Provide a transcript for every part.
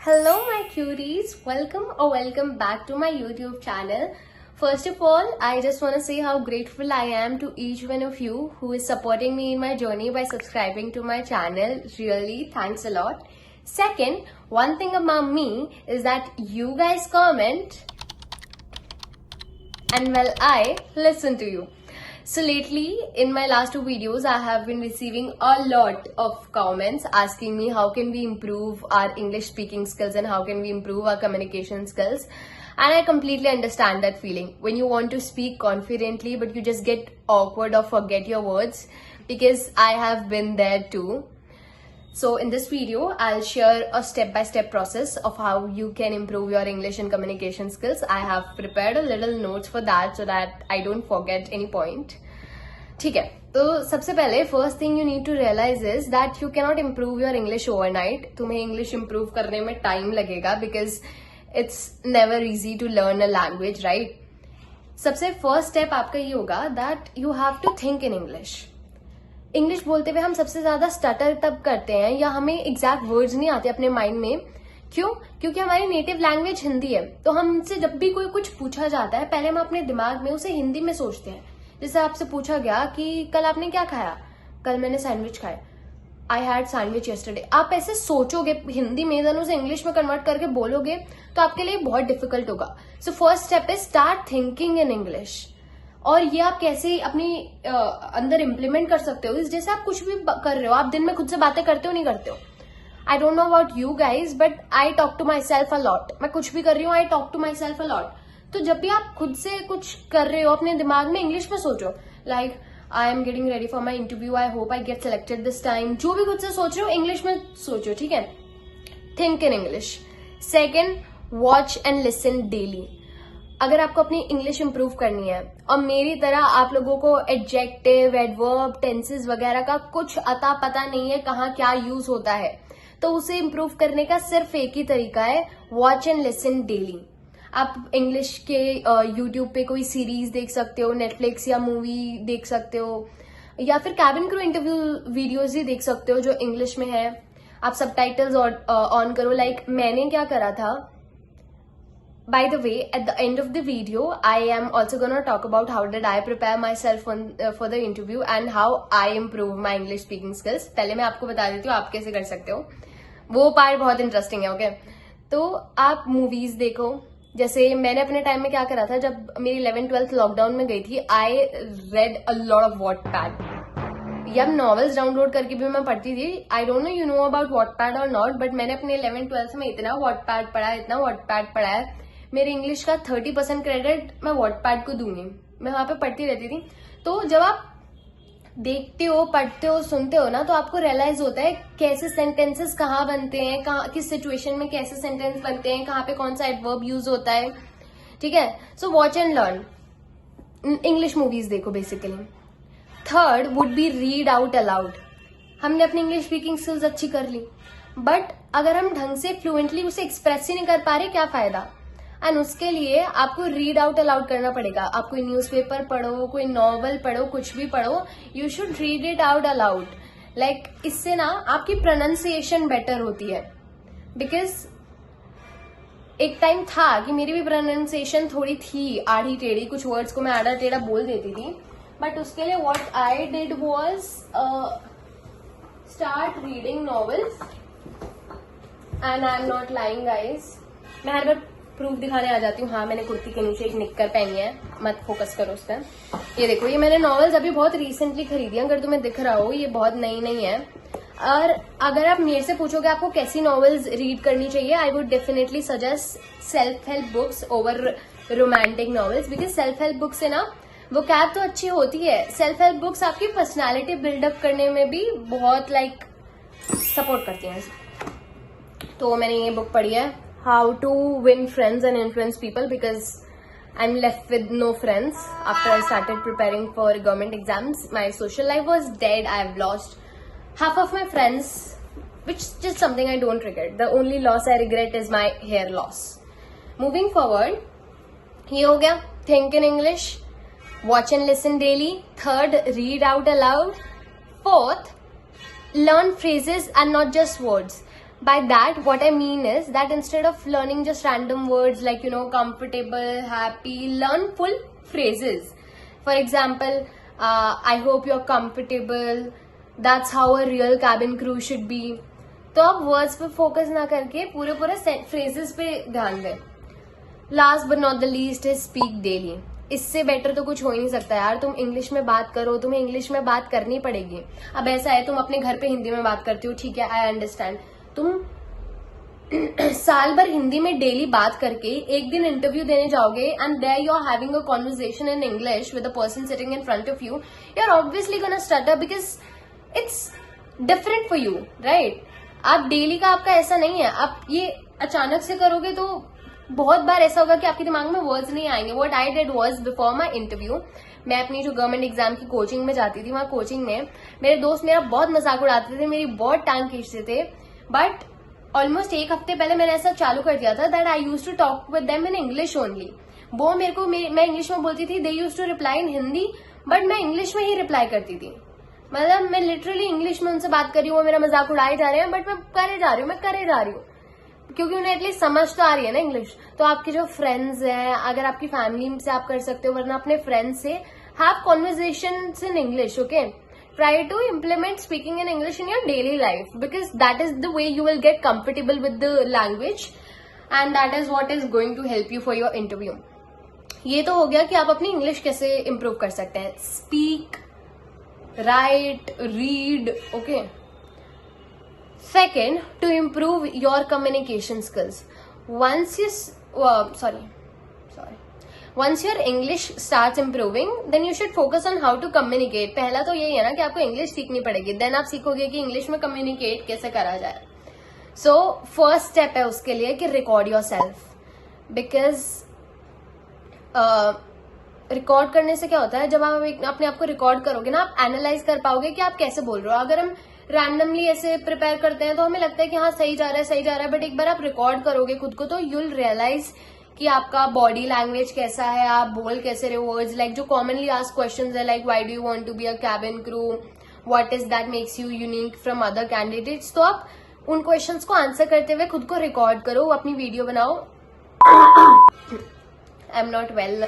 Hello my cuties, welcome back to my YouTube channel. First of all, I just want to say how grateful I am to each one of you who is supporting me in my journey by subscribing to my channel. Really, thanks a lot. Second, one thing about me is that you guys comment and well, I listen to you. So lately, in my last two videos, I have been receiving a lot of comments asking me how can we improve our English speaking skills and how can we improve our communication skills. And I completely understand that feeling when you want to speak confidently but you just get awkward or forget your words, because I have been there too. So in this video, I'll share a step-by-step process of how you can improve your English and communication skills. I have prepared a little notes for that so that I don't forget any point. ठीक है, तो सबसे पहले first thing you need to realise is that you cannot improve your English overnight. तुम्हें English improve करने में time लगेगा because it's never easy to learn a language, right. सबसे फर्स्ट स्टेप आपका ये होगा that you have to think in English. English बोलते हुए हम सबसे ज्यादा स्टटर तब करते हैं या हमें एग्जैक्ट वर्ड्स नहीं आते अपने माइंड में. क्यों? क्योंकि हमारी नेटिव लैंग्वेज हिंदी है. तो हमसे जब भी कोई कुछ पूछा जाता है पहले हम अपने दिमाग में उसे हिंदी में सोचते हैं. जैसे आपसे पूछा गया कि कल आपने क्या खाया, कल मैंने सैंडविच खाया, आई हैड सैंडविच यस्टरडे. आप ऐसे सोचोगे हिंदी में, देन उसे इंग्लिश में कन्वर्ट करके बोलोगे तो आपके लिए बहुत डिफिकल्ट होगा. So first step is start thinking in English. और ये आप कैसे अपनी अंदर इम्प्लीमेंट कर सकते हो, जैसे आप कुछ भी कर रहे हो, आप दिन में खुद से बातें करते हो नहीं करते हो. I don't know about you guys but I talk to myself a lot. मैं कुछ भी कर रही हूँ, I talk to myself a lot. तो जब भी आप खुद से कुछ कर रहे हो अपने दिमाग में इंग्लिश में सोचो, like I am getting ready for my interview, I hope I get selected this time. जो भी खुद से सोच रहे हो इंग्लिश में सोचो, ठीक है. Think in English. Second, watch and listen daily. अगर आपको अपनी इंग्लिश इंप्रूव करनी है और मेरी तरह आप लोगों को एडजेक्टिव, एडवर्ब, टेंसेस वगैरह का कुछ अता पता नहीं है कहाँ क्या यूज होता है, तो उसे इंप्रूव करने का सिर्फ एक ही तरीका है, वॉच एंड लिसन डेली. आप इंग्लिश के यूट्यूब पे कोई सीरीज देख सकते हो, नेटफ्लिक्स या मूवी देख सकते हो, या फिर कैबिन क्रू इंटरव्यू वीडियोज ही देख सकते हो जो इंग्लिश में है. आप सबटाइटल्स ऑन करो. लाइक मैंने क्या करा था, by the way, at the end of the video, I am also gonna talk about how did I prepare myself for the interview and how I improve my English speaking skills. पहले मैं आपको बता देती हूँ आप कैसे कर सकते हो, वो पार्ट बहुत इंटरेस्टिंग है. ओके, तो आप मूवीज देखो. जैसे मैंने अपने टाइम में क्या करा था, जब मेरी 11th-12th लॉकडाउन में गई थी, I read a lot of Wattpad या नॉवेल्स डाउनलोड करके भी मैं पढ़ती थी. आई don't no you know about Wattpad और नॉट, बट मैंने अपने 11th-12th में इतना वॉटपैड पढ़ा है. मेरे इंग्लिश का 30% क्रेडिट मैं वॉटपैड को दूंगी. मैं वहां पे पढ़ती रहती थी. तो जब आप देखते हो, पढ़ते हो, सुनते हो ना, तो आपको रियलाइज होता है कैसे सेंटेंसेस कहाँ बनते हैं, कहाँ किस सिचुएशन में कैसे सेंटेंस बनते हैं, कहाँ पे कौन सा एडवर्ब यूज होता है, ठीक है. So watch and learn. English movies देखो basically. Third would be read out aloud. हमने अपनी इंग्लिश स्पीकिंग स्किल्स अच्छी कर ली, बट अगर हम ढंग से फ्लुएंटली उसे एक्सप्रेस ही नहीं कर पा रहे, क्या फायदा. एंड उसके लिए आपको रीड आउट अलाउड करना पड़ेगा. आप कोई न्यूज़पेपर पढ़ो, कोई नॉवल पढ़ो, कुछ भी पढ़ो, you should read it out allowed. Like इससे ना आपकी प्रोनाउंसिएशन बेटर होती है. बिकॉज एक टाइम था कि मेरी भी प्रोनाउंसिएशन थोड़ी थी आड़ी टेढ़ी, कुछ वर्ड्स को मैं आड़ा टेढ़ा बोल देती थी. बट उसके लिए what I did was start reading novels. And I am not lying guys. मैं हर बार प्रूफ दिखाने आ जाती हूँ. हाँ, मैंने कुर्ती के नीचे एक निक्कर पहनी है, मत फोकस करो उस पर. ये देखो, ये मैंने नॉवेल्स अभी बहुत रिसेंटली खरीदी है, अगर तुम्हें दिख रहा हो, ये बहुत नई नहीं है. और अगर आप मेरे से पूछोगे आपको कैसी नॉवेल्स रीड करनी चाहिए, I would definitely suggest self help books over romantic novels. Because self help book से ना वो कैब तो अच्छी होती है, सेल्फ हेल्प बुक्स आपकी पर्सनैलिटी बिल्डअप करने में भी बहुत सपोर्ट करती हैं. तो मैंने ये बुक पढ़ी है, How to Win Friends and Influence People, because I'm left with no friends after I started preparing for government exams. My social life was dead. I've lost half of my friends, which is just something I don't regret. The only loss I regret is my hair loss. Moving forward, ये हो गया think in English, watch and listen daily. Third, read out aloud. Fourth, learn phrases and not just words. By that, what I mean is that instead of learning just random words like, comfortable, happy, learn full phrases. For example, I hope you're comfortable. That's how a real cabin crew should be. तो आप words पे focus ना करके पूरे phrases पे ध्यान दें. Last but not the least is speak daily. इससे बेटर तो कुछ हो ही नहीं सकता यार. तुम इंग्लिश में बात करो, तुम्हें इंग्लिश में बात करनी पड़ेगी. अब ऐसा है, तुम अपने घर पे हिंदी में बात करती हो, ठीक है, आई अंडरस्टैंड. तुम साल भर हिंदी में डेली बात करके एक दिन इंटरव्यू देने जाओगे and there you are having a conversation in English with a person sitting in front of you, you are obviously gonna stutter because it's different for you, right. आप डेली का आपका ऐसा नहीं है. आप ये अचानक से करोगे तो बहुत बार ऐसा होगा कि आपके दिमाग में वर्ड्स नहीं आएंगे. What I did was before my interview, मैं अपनी जो गवर्नमेंट एग्जाम की कोचिंग में जाती थी, वहां कोचिंग में मेरे दोस्त मेरा बहुत मजाक उड़ाते थे, मेरी बहुत टांग खींचते थे. बट ऑलमोस्ट एक हफ्ते पहले मैंने ऐसा चालू कर दिया था that I use to talk with them in English only. वो मेरे को मैं इंग्लिश में बोलती थी, they use to reply in Hindi, but मैं इंग्लिश में ही रिप्लाई करती थी. मतलब मैं लिटरली इंग्लिश में उनसे बात कर रही हूँ, वो मेरा मजाक उड़ाए जा रहे हैं, बट मैं करे जा रही हूँ क्योंकि उन्हें एटलीस्ट समझ तो आ रही है ना इंग्लिश. तो आपके जो फ्रेंड्स हैं, अगर आपकी फैमिली से आप कर सकते हो, वरना अपने फ्रेंड्स से have conversations in English. Okay, try to implement speaking in English in your daily life because that is the way you will get comfortable with the language and that is what is going to help you for your interview. ये तो हो गया कि आप अपनी English कैसे improve कर सकते हैं. Speak, right, read. Okay. Second, to improve your communication skills. Once your English starts improving, then you should focus on how to communicate. पहला तो यही है ना कि आपको इंग्लिश सीखनी पड़ेगी, देन आप सीखोगे कि इंग्लिश में कम्युनिकेट कैसे करा जाए. सो फर्स्ट स्टेप है उसके लिए कि record your self. Because record करने से क्या होता है, जब आप अपने आप को रिकॉर्ड करोगे ना, आप एनालाइज कर पाओगे कि आप कैसे बोल रहे हो. अगर हम रैंडमली ऐसे प्रिपेयर करते हैं तो हमें लगता है कि हाँ सही जा रहा है, बट एक बार आप रिकॉर्ड करोगे खुद को तो यू विल रियलाइज कि आपका बॉडी लैंग्वेज कैसा है, आप बोल कैसे रहे. वर्ड्स लाइक जो कॉमनली आस्क्ड क्वेश्चंस है, like why do you want to be a cabin crew, what is that makes you unique from other candidates. तो आप उन क्वेश्चंस को आंसर करते हुए खुद को रिकॉर्ड करो, अपनी वीडियो बनाओ. आई एम नॉट वेल,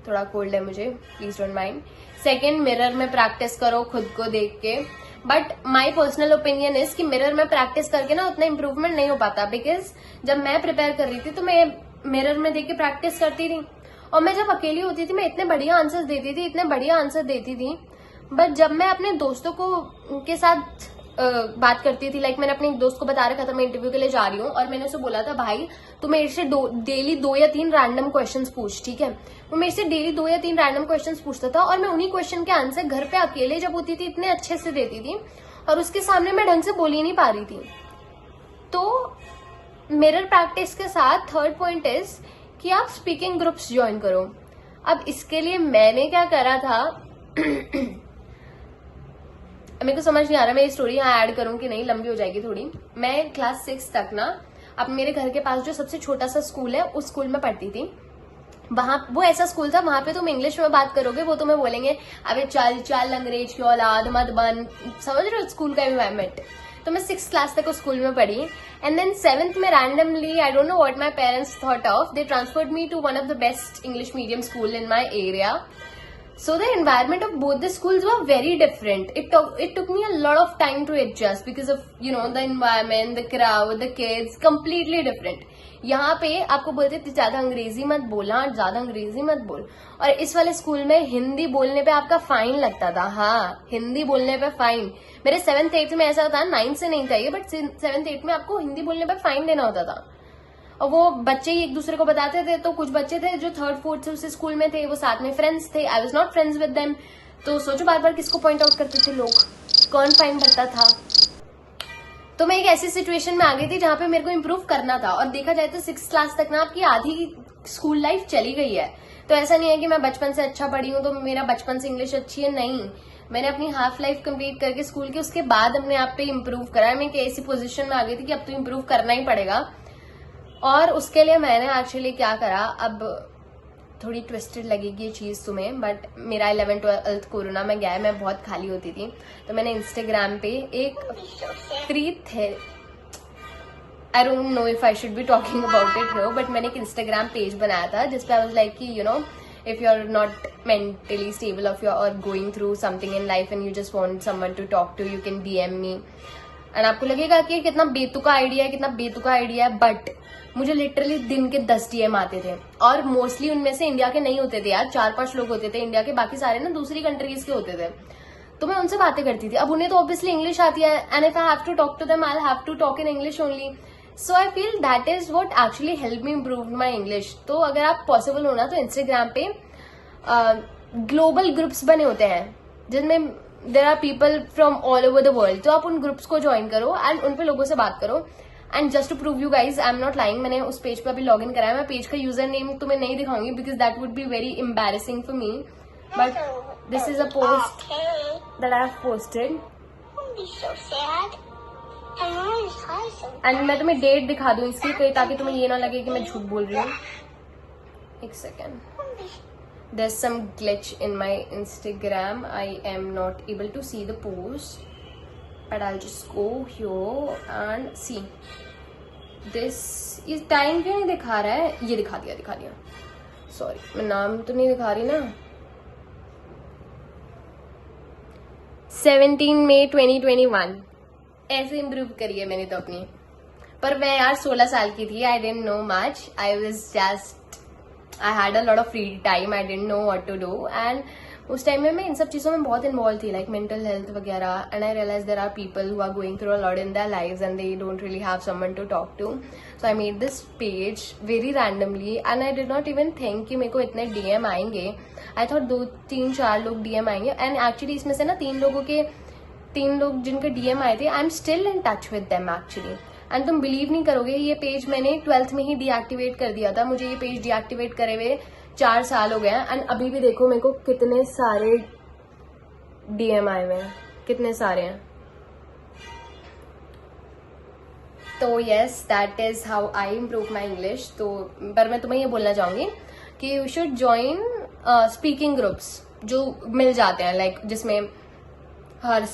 थोड़ा कोल्ड है मुझे, please don't mind. Second, mirror में प्रैक्टिस करो खुद को देख के. But my personal opinion is कि मिरर में प्रैक्टिस करके ना उतना इम्प्रूवमेंट नहीं हो पाता. बिकॉज जब मैं प्रिपेयर कर रही थी तो मैं मिरर में देख के प्रैक्टिस करती थी, और मैं जब अकेली होती थी मैं इतने बढ़िया आंसर देती थी. बट जब मैं अपने दोस्तों के साथ बात करती थी, लाइक मैंने अपने एक दोस्त को बता रखा था मैं इंटरव्यू के लिए जा रही हूँ, और मैंने उसे बोला था भाई तू मेरे से डेली 2 या 3 रैंडम क्वेश्चंस पूछ, ठीक है. वो मेरे से डेली 2 या 3 रैंडम क्वेश्चंस पूछता था, और मैं उन्हीं क्वेश्चन के आंसर घर पे अकेले जब होती थी इतने अच्छे से देती थी, और उसके सामने मैं ढंग से बोल ही नहीं पा रही थी. तो मिरर प्रैक्टिस के साथ थर्ड पॉइंट इज कि आप स्पीकिंग ग्रुप्स ज्वाइन करो. अब इसके लिए मैंने क्या करा था मेरे को समझ नहीं आ रहा मैं ये स्टोरी यहाँ ऐड करूं कि नहीं, लंबी हो जाएगी थोड़ी. मैं क्लास 6 तक ना अब मेरे घर के पास जो सबसे छोटा सा स्कूल है उस स्कूल में पढ़ती थी. वहां वो ऐसा स्कूल था, वहां पे तुम इंग्लिश में बात करोगे वो तुम्हें बोलेंगे अबे चल अंग्रेज की औलाद मत बन. समझ रहे हो स्कूल का एनवायरमेंट. तो मैं 6th क्लास तक उस स्कूल में पढ़ी, एंड देन 7th में randomly I don't know what my parents thought of, they transferred me to one of the best English medium school in my area. So the environment of both the schools were very different. It took me a lot of time to adjust because of the environment, the crowd, the kids, completely different. यहाँ पे आपको बोलते थे ज्यादा अंग्रेजी मत बोल. और इस वाले स्कूल में हिंदी बोलने पे आपका फाइन लगता था. हाँ, हिंदी बोलने पे फाइन. मेरे 7th 8th में ऐसा था, 9th से नहीं था ये, बट 7th 8th में आपको हिंदी बोलने पे फाइन देना होता था. और वो बच्चे ही एक दूसरे को बताते थे. तो कुछ बच्चे थे जो 3rd 4th से उस स्कूल में थे, वो साथ में फ्रेंड्स थे. I was not friends with them. तो सोचो बार बार किसको पॉइंट आउट करते थे लोग, कौन फाइन भरता था. तो मैं एक ऐसी सिचुएशन में आ गई थी जहां पे मेरे को इम्प्रूव करना था. और देखा जाए तो 6th क्लास तक ना आपकी आधी स्कूल लाइफ चली गई है. तो ऐसा नहीं है कि मैं बचपन से अच्छा पढ़ी हूँ तो मेरा बचपन से इंग्लिश अच्छी है, नहीं. मैंने अपनी हाफ लाइफ कंप्लीट करके स्कूल के उसके बाद अपने आप पे इम्प्रूव करा. मैं एक ऐसी पोजीशन में आ गई थी कि अब तो इम्प्रूव करना ही पड़ेगा. और उसके लिए मैंने एक्चुअली क्या करा, अब थोड़ी ट्विस्टेड लगेगी ये चीज तुम्हें, बट मेरा 11th 12th कोरोना में गया है, मैं बहुत खाली होती थी. तो मैंने इंस्टाग्राम पे एक free I don't know if I should be talking about it here, but मैंने एक इंस्टाग्राम पेज बनाया था जिसपे आई वाज लाइक कि you know if you're not mentally stable or going through something in life and you just want someone to talk to, you can DM me. And आपको लगेगा कि कितना बेतुका idea है, कितना बेतुका आइडिया है, but मुझे literally दिन के 10 DM आते थे और मोस्टली उनमें से इंडिया के नहीं होते थे यार, 4-5 लोग होते थे इंडिया के, बाकी सारे ना दूसरी कंट्रीज के होते थे. तो मैं उनसे बातें करती थी. अब उन्हें तो ऑब्वियसली इंग्लिश आती है and if I have to talk to them I have to talk in English only. So I feel that is what actually help me improve my English. तो अगर आप पॉसिबल हो ना तो इंस्टाग्राम पे global groups बने होते हैं जिनमें there are people from all over the world. तो आप उन ग्रुप्स को ज्वाइन करो एंड उन पे लोगों से बात करो. And just to prove you guys, I am not lying, मैंने उस पेज पे अभी लॉग इन कराया. मैं पेज का यूजर नेम तुम्हें नहीं दिखाऊंगी because that would be very embarrassing for me, but this is a post that I have posted. And मैं तुम्हें डेट दिखा दूं इसकी ताकि तुम्हें ये ना लगे कि मैं झूठ बोल रही हूँ. एक second. There's some glitch in my Instagram. I am not able to see the post, but I'll just go here and see. This is time क्यों नहीं दिखा रहा है? ये दिखा दिया. Sorry, मैं नाम तो नहीं दिखा रही ना. 17 मई 2021. ऐसे इम्प्रूव करी है मैंने तो अपनी. पर मैं यार 16 साल की थी. I didn't know much. I was just I had a lot of free time. I didn't know what to do. And उस टाइम में मैं इन सब चीज़ों में बहुत इन्वॉल्व थी, लाइक मेंटल हेल्थ वगैरह. And I realise there are people who are going through a lot in their lives and they don't really have someone to talk to. So I made this page very randomly and I did not even think कि मेरे को इतने DM आएंगे. I thought 2-3-4 लोग DM आएंगे. And actually इसमें से ना 3 लोग जिनके DM आए थे, I am still in touch with them actually. And तुम बिलीव नहीं करोगे, ये पेज मैंने 12th में ही डीएक्टिवेट कर दिया था. मुझे ये पेज डीएक्टिवेट करे हुए 4 साल हो गए हैं. एंड अभी भी देखो मेरे को कितने सारे DM आए हुए हैं, कितने सारे हैं. तो yes, that is how I improve my English. तो पर मैं तुम्हें ये बोलना चाहूंगी कि you should join speaking groups जो मिल जाते हैं, लाइक जिसमें हर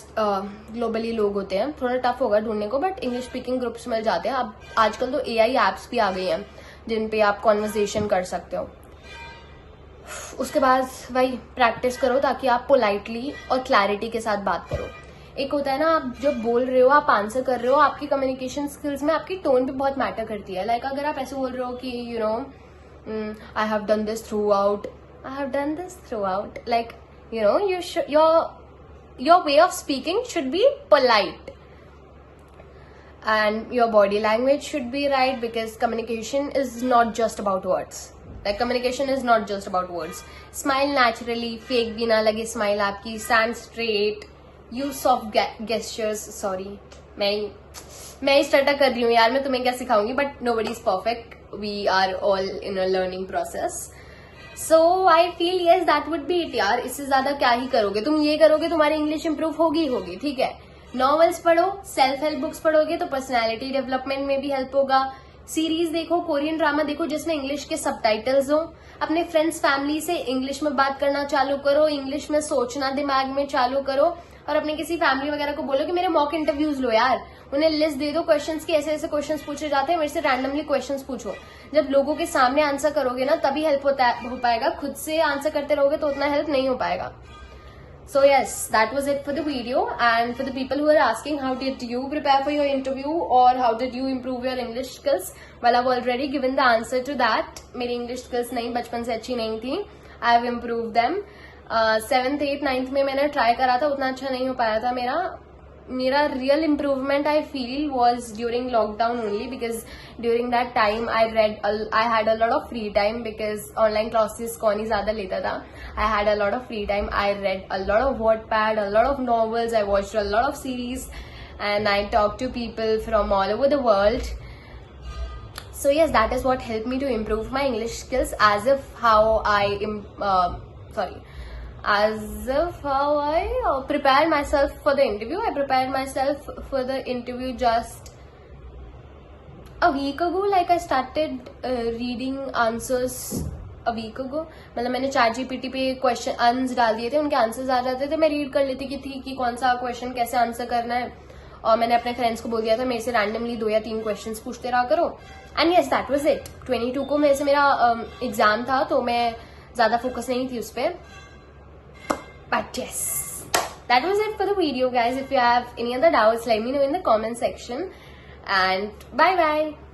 ग्लोबली लोग होते हैं. थोड़ा टफ होगा ढूंढने को, बट इंग्लिश स्पीकिंग ग्रुप्स मिल जाते हैं. अब आजकल तो AI एप्स भी आ गई हैं जिन पे आप कॉन्वर्सेशन कर सकते हो. उसके बाद वही प्रैक्टिस करो ताकि आप पोलाइटली और क्लैरिटी के साथ बात करो. एक होता है ना, आप जब बोल रहे हो, आप आंसर कर रहे हो, आपकी कम्युनिकेशन स्किल्स में आपकी टोन भी बहुत मैटर करती है. लाइक अगर आप ऐसे बोल रहे हो कि you know I have done this through out, like you know your way of speaking should be polite and your body language should be right, because communication is not just about words. Like communication is not just about words. Smile naturally, fake भी ना लगे smile आपकी. Stand straight, use soft gestures. Sorry, मैं ही start कर रही हूँ यार, मैं तुम्हें क्या सिखाऊंगी, but nobody is perfect. We are all in a learning process. So I feel yes that would be it यार. इससे ज्यादा क्या ही करोगे तुम. ये करोगे तुम्हारी इंग्लिश इंप्रूव होगी, ठीक है. नॉवेल्स पढ़ो, सेल्फ हेल्प बुक्स पढ़ोगे तो पर्सनैलिटी डेवलपमेंट में भी हेल्प होगा. सीरीज देखो, कोरियन ड्रामा देखो जिसमें इंग्लिश के सबटाइटल्स हो. अपने फ्रेंड्स फैमिली से इंग्लिश में बात करना चालू करो, इंग्लिश में सोचना दिमाग में चालू करो. और अपने किसी फैमिली वगैरह को बोलो कि मेरे मॉक इंटरव्यूज लो यार. उन्हें लिस्ट दे दो क्वेश्चंस की, ऐसे ऐसे क्वेश्चंस पूछे जाते हैं, मेरे से रैंडमली क्वेश्चंस पूछो. जब लोगों के सामने आंसर करोगे ना तभी हेल्प हो पाएगा. खुद से आंसर करते रहोगे तो उतना हेल्प नहीं हो पाएगा. So yes, that was it for the video. And for the people who are asking how did you prepare for your interview or how did you improve your English skills, well I've already given the answer to that. मेरी English skills नहीं बचपन से अच्छी नहीं थी. I have improved them. 7th, 8th, 9th में मैंने try करा था, उतना अच्छा नहीं हो पाया था मेरा real improvement I feel was during lockdown only, because during that time I had a lot of free time, because online classes कौन ही ज्यादा लेता था. I had a lot of free time. I read a lot of Wattpad, a lot of novels, I watched a lot of series, and I talked to people from all over the world. So yes, that is what helped me to improve my English skills, as if how I prepared myself for the interview. I prepared myself for the interview just a week ago. Like I started reading answers a week ago. मतलब मैंने ChatGPT पे question डाल दिए थे, उनके answers आ जाते थे, मैं रीड कर लेती कि कौन सा क्वेश्चन कैसे आंसर करना है. और मैंने अपने फ्रेंड्स को बोल दिया था मेरे से रैंडमली 2 या 3 क्वेश्चंस पूछते रहा करो. And yes, that was it. 22 को मेरे से मेरा एग्जाम था, तो मैं ज्यादा फोकस नहीं थी उस पर. But yes, that was it for the video, guys. If you have any other doubts, let me know in the comment section. And bye bye.